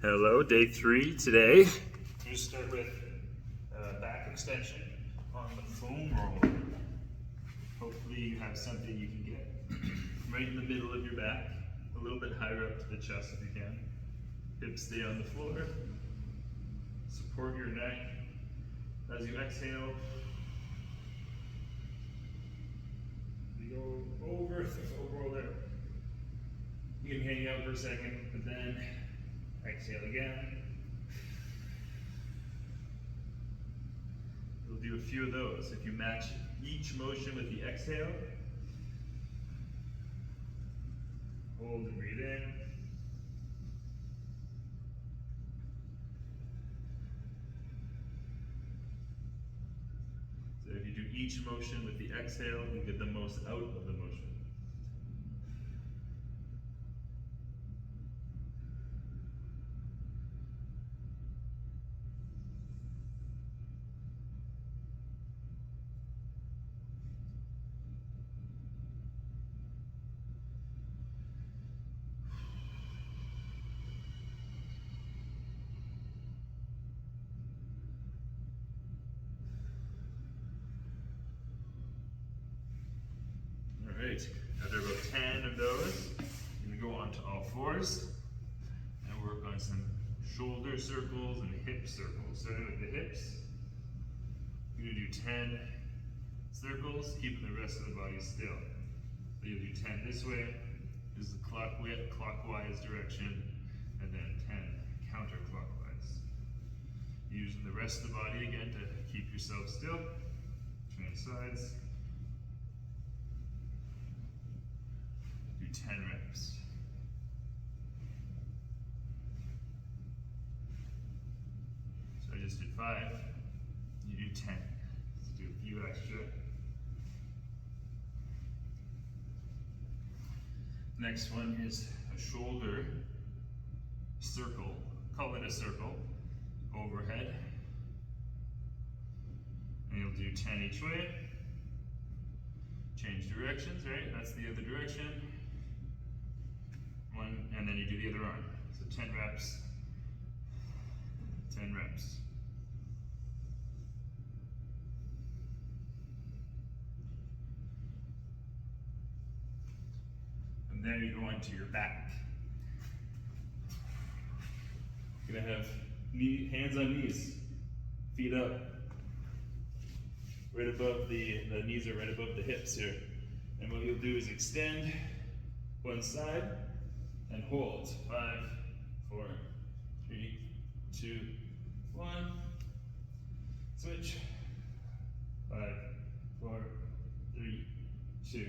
Hello, day 3 today. We're going to start with back extension on the foam roller. Hopefully you have something you can get right in the middle of your back, a little bit higher up to the chest if you can. Hips stay on the floor. Support your neck as you exhale. You go over the foam roller. You can hang out for a second, but then exhale again. We'll do a few of those. If you match each motion with the exhale, hold and breathe in. So if you do each motion with the exhale, you get the most out of the motion. Alright, after about 10 of those, you're going to go on to all fours and work on some shoulder circles and hip circles. Starting with the hips, you're going to do 10 circles, keeping the rest of the body still. So you'll do 10 this way, this is the clockwise direction, and then 10 counterclockwise. Using the rest of the body again to keep yourself still. Change sides. Do 10 reps. So I just did 5, you do 10. Let's do a few extra. Next one is a shoulder circle. Call it a circle. Overhead. And you'll do 10 each way. Change directions, right? That's the other direction. One, and then you do the other arm. So 10 reps. 10 reps. And then you go into your back. You're gonna have hands on knees, feet up. Right above the knees are right above the hips here. And what you'll do is extend one side and hold. 5, 4, 3, 2, 1. Switch. 5, 4, 3, 2,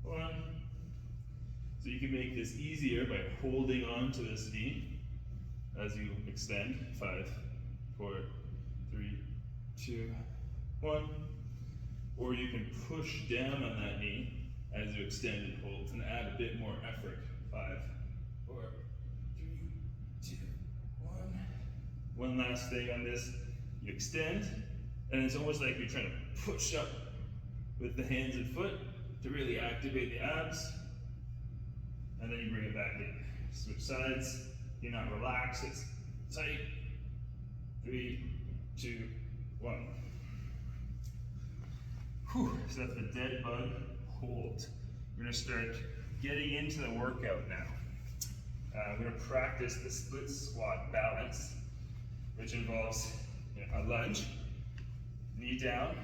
1. So you can make this easier by holding on to this knee as you extend. 5, 4, 3, 2, 1. Or you can push down on that knee as you extend and hold and add a bit more effort. 5, 4, 3, 2, 1. One last thing on this. You extend, and it's almost like you're trying to push up with the hands and foot to really activate the abs. And then you bring it back in. Switch sides. You're not relaxed, it's tight. 3, 2, 1. Whew, so that's the dead bug hold. We're gonna start getting into the workout now. We're gonna practice the split squat balance, which involves a lunge, knee down,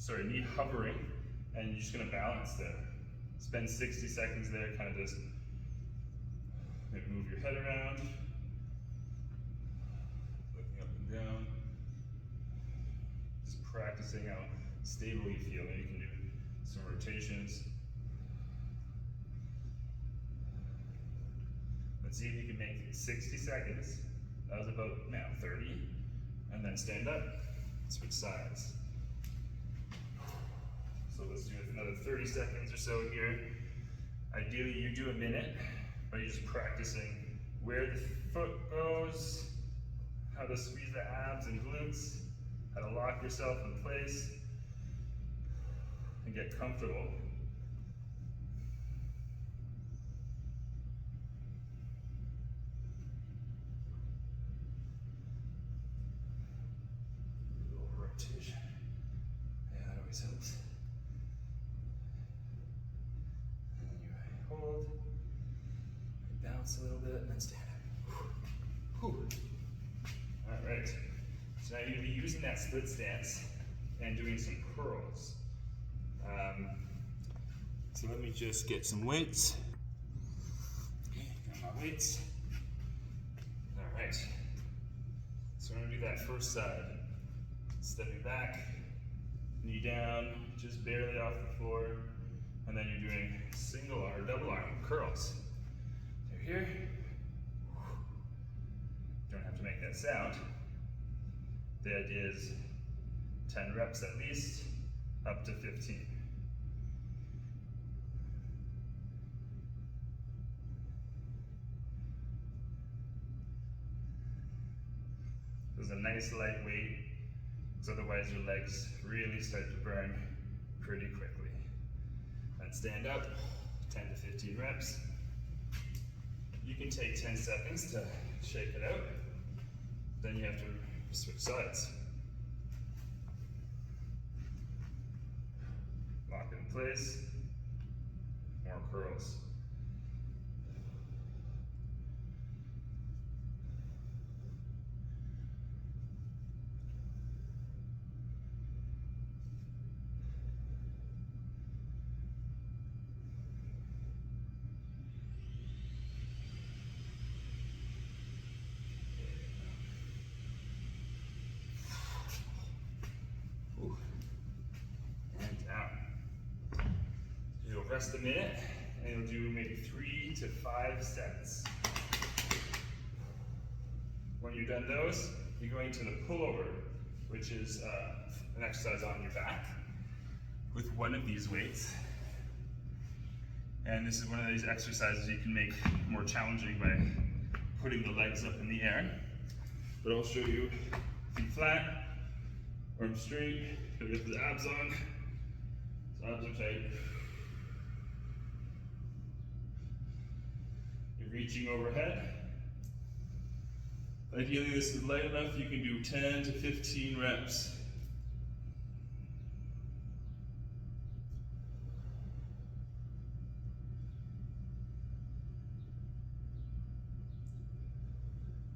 knee hovering, and you're just gonna balance there. Spend 60 seconds there, kind of just move your head around, looking up and down, just practicing how stable you feel. Maybe you can do some rotations. Let's see if you can make it 60 seconds. That was about 30. And then stand up, switch sides. So let's do another 30 seconds or so here. Ideally you do a minute, but you're just practicing where the foot goes, how to squeeze the abs and glutes, how to lock yourself in place, and get comfortable. bounce a little bit, and then stand up. Whew. All right. So now you're going to be using that split stance and doing some curls. So let me just get some weights. Okay, got my weights. All right. So we're going to do that first side. Stepping back, knee down, just barely off the floor, and then you're doing single or double arm curls. So here, don't have to make that sound. The idea is 10 reps at least, up to 15. This is a nice light weight, because otherwise your legs really start to burn pretty quickly. And stand up, 10 to 15 reps. You can take 10 seconds to shake it out. Then you have to switch sides. Lock it in place. More curls. Rest a minute, and you'll do maybe 3 to 5 sets. When you're done those, you're going to the pullover, which is an exercise on your back with one of these weights. And this is one of these exercises you can make more challenging by putting the legs up in the air. But I'll show you feet flat, arms straight, gotta get the abs on. So abs are tight. Reaching overhead. Ideally, this is light enough you can do 10 to 15 reps.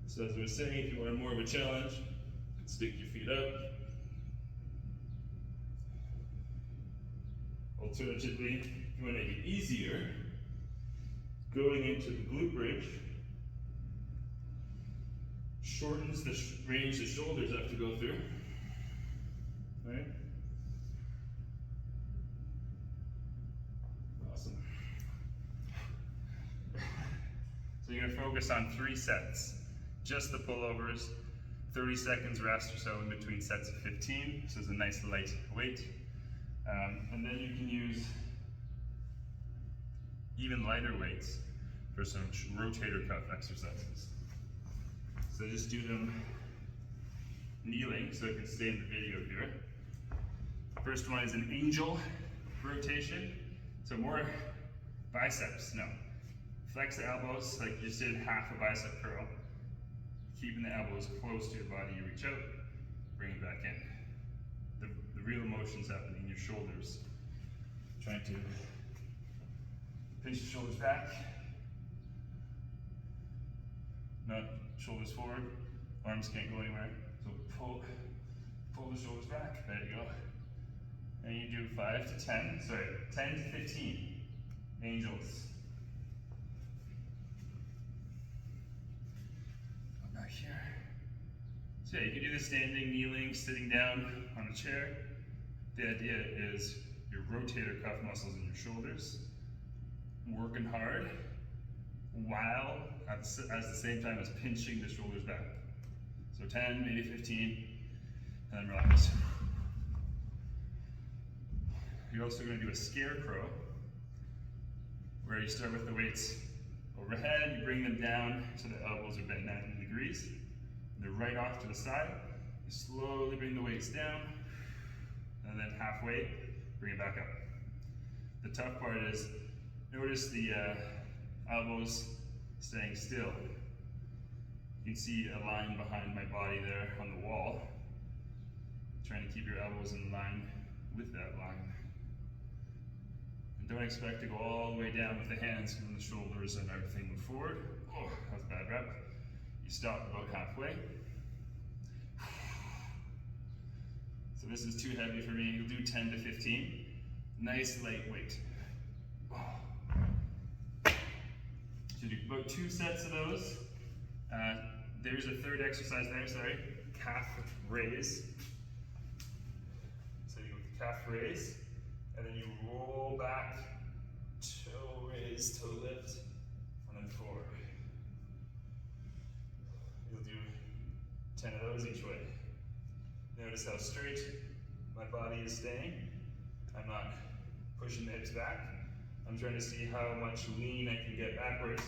So as I was saying, if you want more of a challenge, stick your feet up. Alternatively, if you want to make it easier, going into the glute bridge shortens the range the shoulders have to go through. Right? Awesome. So you're going to focus on 3 sets. Just the pullovers, 30 seconds rest or so in between sets of 15. So it's a nice light weight. And then you can use even lighter weights for some rotator cuff exercises. So just do them kneeling so it can stay in the video here. First one is an angel rotation. So more biceps, no. Flex the elbows like you just did half a bicep curl. Keeping the elbows close to your body, you reach out, bring it back in. The real motion's happening in your shoulders. Trying to pinch the shoulders back. Not shoulders forward, arms can't go anywhere. So pull the shoulders back, there you go. And you do 10 to 15 angels. Go back here. So yeah, you can do this standing, kneeling, sitting down on a chair. The idea is your rotator cuff muscles in your shoulders, working hard, while at the same time as pinching the shoulders back. So 10, maybe 15, and then relax. You're also going to do a scarecrow, where you start with the weights overhead, you bring them down so the elbows are bent 90 degrees. They're right off to the side. You slowly bring the weights down, and then halfway, bring it back up. The tough part is, notice the elbows staying still. You can see a line behind my body there on the wall. Trying to keep your elbows in line with that line. And don't expect to go all the way down with the hands when the shoulders and everything move forward. Oh, that was a bad rep. You stop about halfway. So this is too heavy for me. You'll do 10 to 15. Nice lightweight. So do about 2 sets of those. There's a third exercise there, sorry. Calf raise. So you go with calf raise, and then you roll back, toe raise, toe lift, and then forward. You'll do 10 of those each way. Notice how straight my body is staying. I'm not pushing the hips back. I'm trying to see how much lean I can get backwards.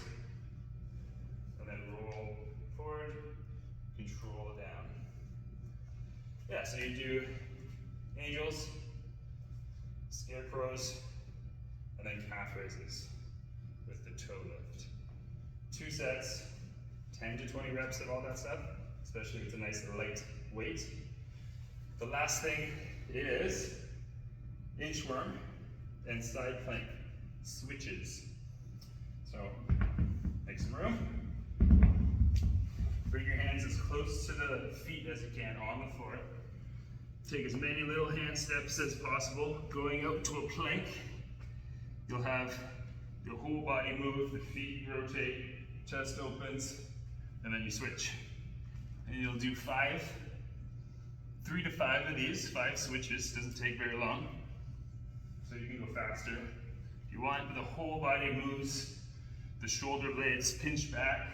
And then roll forward, control down. Yeah, so you do angels, scarecrows, and then calf raises with the toe lift. 2 sets, 10 to 20 reps of all that stuff, especially if it's a nice light weight. The last thing is inchworm and side plank switches. So make some room. Bring your hands as close to the feet as you can on the floor. Take as many little hand steps as possible, going out to a plank. You'll have your whole body move, the feet rotate, chest opens, and then you switch. And you'll do 3 to 5 of these, 5 switches, doesn't take very long. So you can go faster if you want, but the whole body moves, the shoulder blades pinch back.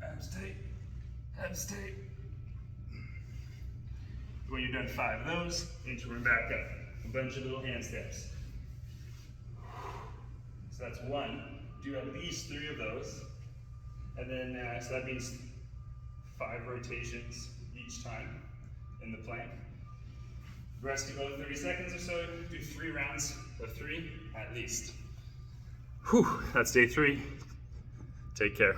Abs tight, abs tight. When you're done 5 of those, inchworm back up. A bunch of little hand steps. So that's 1. Do at least 3 of those. And then, so that means 5 rotations each time in the plank. Rest about 30 seconds or so. Do 3 rounds of 3 at least. Whew, that's day 3. Take care.